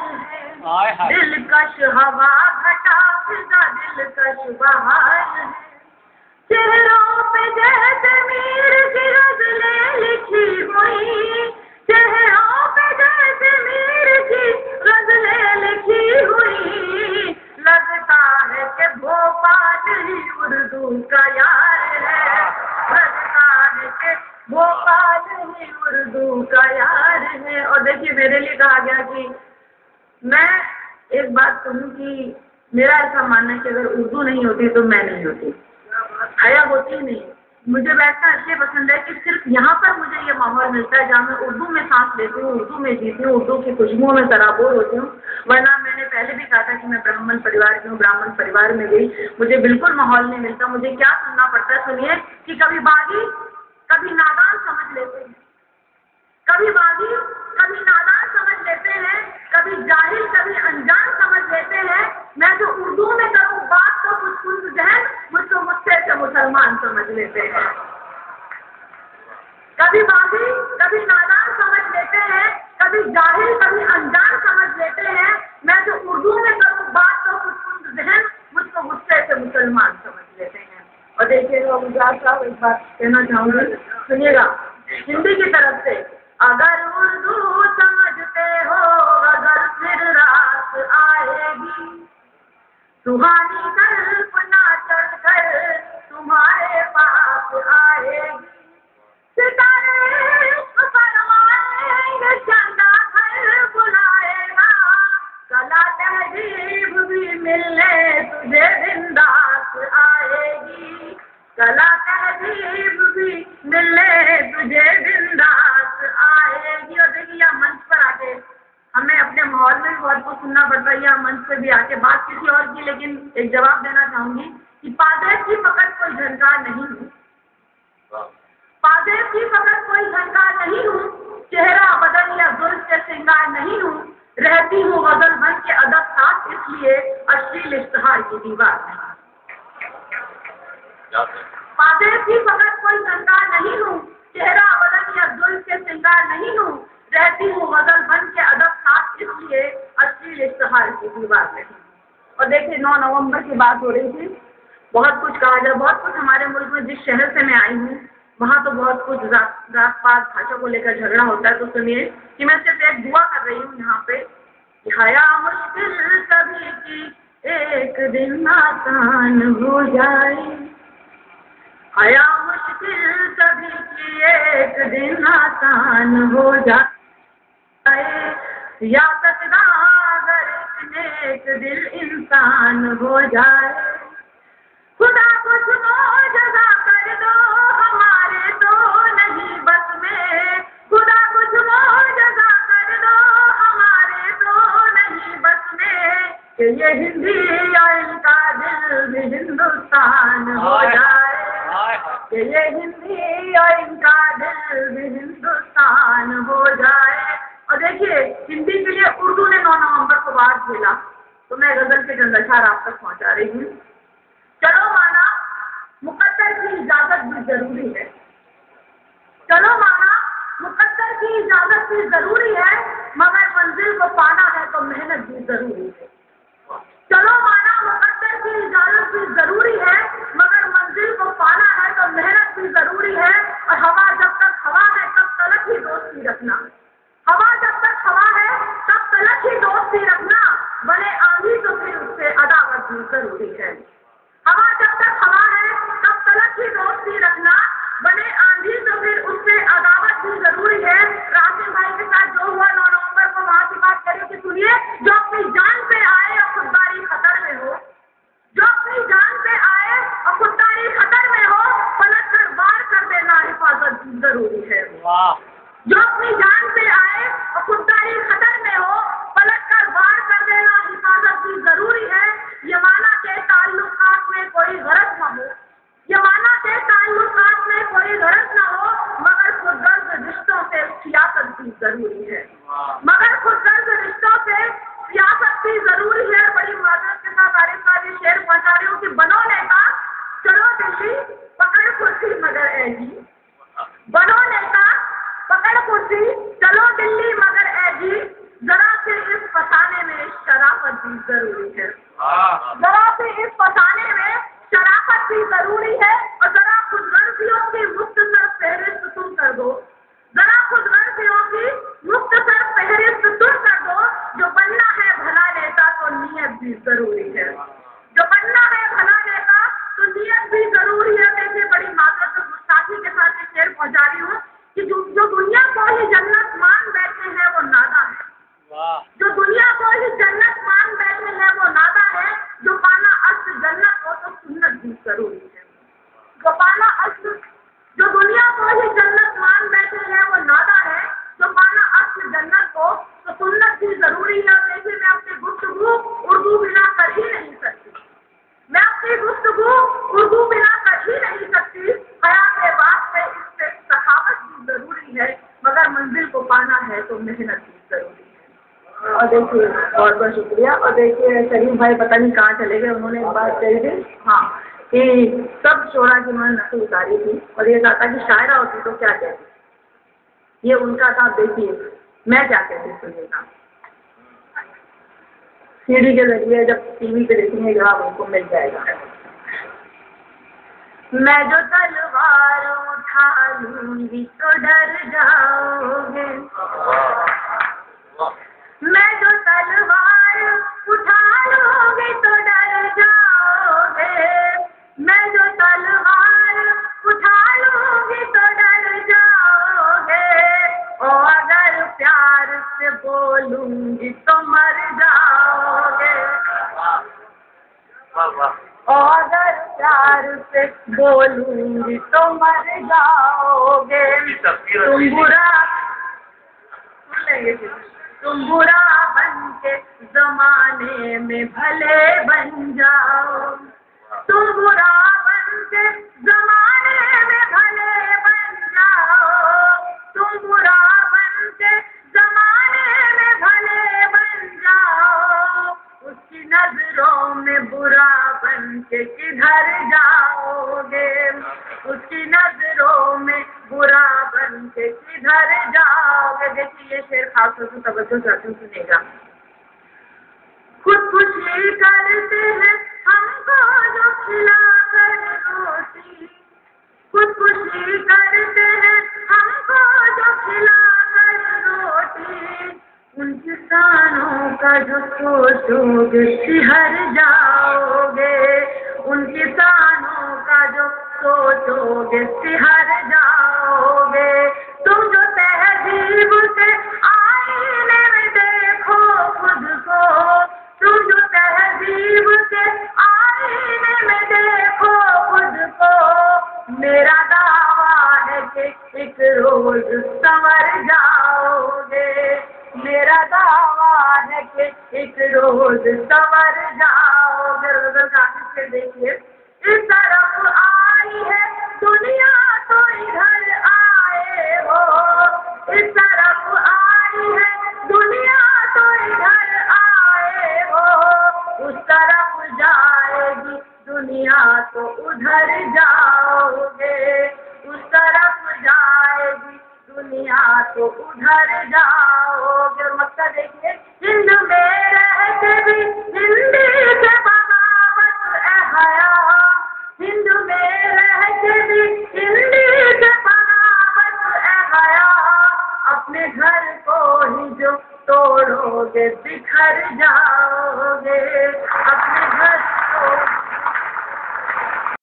है, दिलकश हवा घटा फिजा दिलकश बहार है, चेहरों पे जैसे मीर की गज़लें लिखी हुई, चेहरों पे जैसे मीर की गज़लें लिखी हुई, लगता है कि भोपाल ही उर्दू का यार है, लगता है कि भोपाल ही उर्दू का यार है। और देखिए मेरे लिए कहा गया कि मैं एक बात कहूँ कि मेरा ऐसा मानना है कि अगर उर्दू नहीं होती तो मैं नहीं होती, हया होती ही नहीं। मुझे बैठना इसलिए पसंद है कि सिर्फ यहाँ पर मुझे ये माहौल मिलता है जहाँ मैं उर्दू में सांस लेती हूँ, उर्दू में जीती हूँ, उर्दू की खुशबुओं में सराबोर होती हूँ। वरना मैंने पहले भी कहा था कि मैं ब्राह्मण परिवार की हूँ, ब्राह्मण परिवार में गई, मुझे बिल्कुल माहौल नहीं मिलता। मुझे क्या सुनना पड़ता है, सुनिए कि कभी बागी कभी नादान समझ लेते हैं, कभी बागी कभी नादान समझ लेते हैं, कभी जाहिल कभी अनजान समझ लेते हैं। मैं जो उर्दू में करूँ बात तो कुछ कुछ जहन मुझको मुझसे से मुसलमान समझ लेते हैं। कभी बागी कभी नादान समझ लेते हैं, कभी जाहिल कभी अनजान समझ लेते हैं। मैं जो उर्दू में करूँ बात तो कुछ कुछ जहन मुझको मुझसे से मुसलमान समझ लेते हैं। और देखिएगा मुजाद साहब एक बात कहना चाहूँगी, सुनिएगा हिंदी की तरफ से, अगर उर्दू समझते हो अगर फिर रात आएगी, सुहानी कल्पना चढ़ कर तुम्हारे पास आएगी, सितारे फरमाएंगे चंदा घर बुलाएगा, कला तहजीब भी मिलने तुझे बिंदास आएगी, कला तहजीब भी मिलने तुझे बिंदास आएगी। और देखिए मंच पर आके हमें अपने माहौल में भी बहुत कुछ सुनना पड़ता है, या मंच पर भी आके बात किसी और की, लेकिन एक जवाब देना चाहूंगी कि पादेश की फकत कोई झनकार नहीं हूँ, पादेश की फकत कोई झनकार नहीं हूँ, चेहरा बदल या जुल्फ से श्रृंगार नहीं हूँ, रहती हूँ गजल बन के अदब साथ इसलिए अश्लील इश्तिहार की दीवार नहीं। पादेश की फकत कोई झनकार नहीं हूँ, चेहरा बदल या जुल्फ से श्रृंगार नहीं हूँ, रहती हूँ गजल बन के अदब साथ इसलिए अश्लील इश्तिहार की दीवार नहीं। और देखिए 9 नवंबर की बात हो रही थी, बहुत कुछ कहा जाए, बहुत कुछ हमारे मुल्क में, जिस शहर से मैं आई हूँ वहाँ तो बहुत कुछ जात पात भाषा को लेकर झगड़ा होता है। तो सुनिए कि मैं सिर्फ एक दुआ कर रही हूँ यहाँ पे, हया मुश्किल सभी की एक दिन आसान हो जाए, हया मुश्किल सभी की एक दिन आसान हो जाए, या सकदा अगर एक दिल इंसान हो जाए, खुदा कुछ मौजज़ा कर दो हमारे तो नहीं बस में, खुदा कुछ मौजज़ा कर दो हमारे तो नहीं बस में, कि ये हिंदी या इनका दिल भी हिंदुस्तान हो जाए, कि ये हिंदी या इनका दिल भी हिंदुस्तान हो जाए। और देखिए हिंदी के लिए उर्दू ने 9 नवंबर को बाहर खेला, तो मैं गजल के चंद अशआर आप तक पहुँचा रही हूँ। चलो माना मुकद्दर की इजाजत भी जरूरी है, चलो माना मुकद्दर की इजाजत भी जरूरी है, मगर मंजिल को पाना है तो मेहनत भी जरूरी है। चलो माना मुकद्दर की इजाजत भी जरूरी है, मगर मंजिल को पाना है तो मेहनत भी जरूरी है। और हवा जब तक हवा है तब तलक ही दोस्ती रखना, हवा जब तक हवा है तब तलक ही दोस्ती रखना, बने आंधी तो फिर उससे अदावत भी जरूरी है। हवा जब तक हवा है तब तलक ही दोस्ती रखना, बने आंधी तो फिर उससे अदावत भी जरूरी है। राशिद भाई के साथ जो हुआ 9 नवंबर को, वहां की बात करें कि सुनिए, जो अपनी जान पे आए और खुददारी खतर में हो, जो अपनी जान पे आए और खुददारी खतर में हो, पलट कर वार कर देना हिफाजत भी जरूरी है। जो अपनी जान पे आए और खुददारी खतर में हो, पलट कर वार कर देना हिफाजत भी जरूरी है। यमाना के ताल्लुकात में कोई गरज न हो, यमाना के ताल्लुकात में कोई गरज न हो, मगर खुदगर्ज रिश्तों से सियासत भी जरूरी है, मगर खुदगर्ज रिश्तों से सियासत भी जरूरी है। बड़ी माजरत के साथ आरिफ का ये शेर पहुंचा रही हूँ कि बनो नेता चलो दिल्ली पकड़ कुर्सी मगर ऐजी, बनो नेता पकड़ कुर्सी चलो दिल्ली मगर ऐजी, जरा से इस फसाने भी जरूरी है। जरा से इस फसाने में शराफत भी जरूरी है और जरा खुदगर्जियों की मुख्तसर फहरिस्त तुम कर दो, जरा खुदगर्जियों की मुख्तसर फहरिस्त तुम कर दो। जो बनना है भला नेता तो नीयत भी जरूरी है, जो बनना है भला नेता तो नीयत भी जरूरी है। देखिए बड़ी मातरत और गुस्ताखी के साथ शेर पहुंचा रही हूँ कि जो दुनिया को ही जन्नत मान बैठे हैं वो नादा है, जो दुनिया को ही जन्नत मान बैठे हैं वो नादा है। जो पाना अस्त जन्नत हो तो सुन्नत भी जरूरी है, जो पाना अस्त, जो दुनिया को ही जन्नत मान बैठे हैं वो नादा है। जो पाना अस्त जन्नत हो तो सुन्नत भी जरूरी है। देखिए मैं अपनी गुफ्तगू उर्दू बिना कर ही नहीं सकती, मैं अपनी गुफ्तगू उर्दू बिना कर ही नहीं सकती। हयात बात पे इससे सखावत भी जरूरी है, मगर मंजिल को पाना है तो मेहनत भी जरूरी है। और देखिए बहुत बहुत शुक्रिया। और देखिए सलीम भाई पता नहीं कहाँ चले गए, उन्होंने एक बात कही थी हाँ कि सब शोरा की उन्होंने नकल उतारी थी और ये कहा था कि शायरा होती तो क्या कहती, ये उनका था। देखिए मैं क्या कहती सुनिएगा, सीडी के जरिए जब टीवी पे देखेंगे जवाब उनको मिल जाएगा। मैं जो तलवार उठा लूंगी तो डर जाओगे, मैं जो तलवार उठा लूंगी तो डर जाओगे, मैं जो तलवार उठा लूंगी तो डर जाओगे। और अगर प्यार से बोलूंगी तो मर जाओगे, और अगर प्यार से बोलूंगी तो मर जाओगे। तुम बुरा सुन लेंगे, तुम बुरा बन के जमाने में भले बन जाओ, तुम बुरा बन के जमाने में भले बन जाओ, तुम बुरा बन के जमाने में भले बन जाओ। उसकी नजरों में बुरा बन के किधर जाओगे, उसकी नजरों में बुरा बन के किधर जाओगे। देखिए ये शेर खास तौर से तवज्जो से सुनेगा। खुदकुशी करते हैं हमको जो खिलाकर रोटी, खुदकुशी करते हैं हमको जो खिलाकर रोटी। उन किसानों का जो सोचोगे सिहर जाओगे, उन किसानों का जो सोचोगे सिहर जाओगे। तुम जो तहजीब से आईने में देखो खुद को, तुम जो तहजीब से आईने में देखो खुद को। मेरा दावा है कि एक रोज संवर जाओगे, मेरा दावा है कि एक रोज संवर जाओगे। से देखिए इस तरफ आई है दुनिया तो इधर आए हो, इस तरफ आई है दुनिया तो इधर आए हो। उस तरफ जाएगी दुनिया तो उधर जाओगे, उस तरफ जाएगी दुनिया तो उधर जाओगे। मतलब देखिए हिंद में रहते भी हिंदी से बगावत है हया, हिंद में रहते भी हिंदी से बगावत है हया। अपने घर को ही जो तोड़ोगे बिखर जाओगे,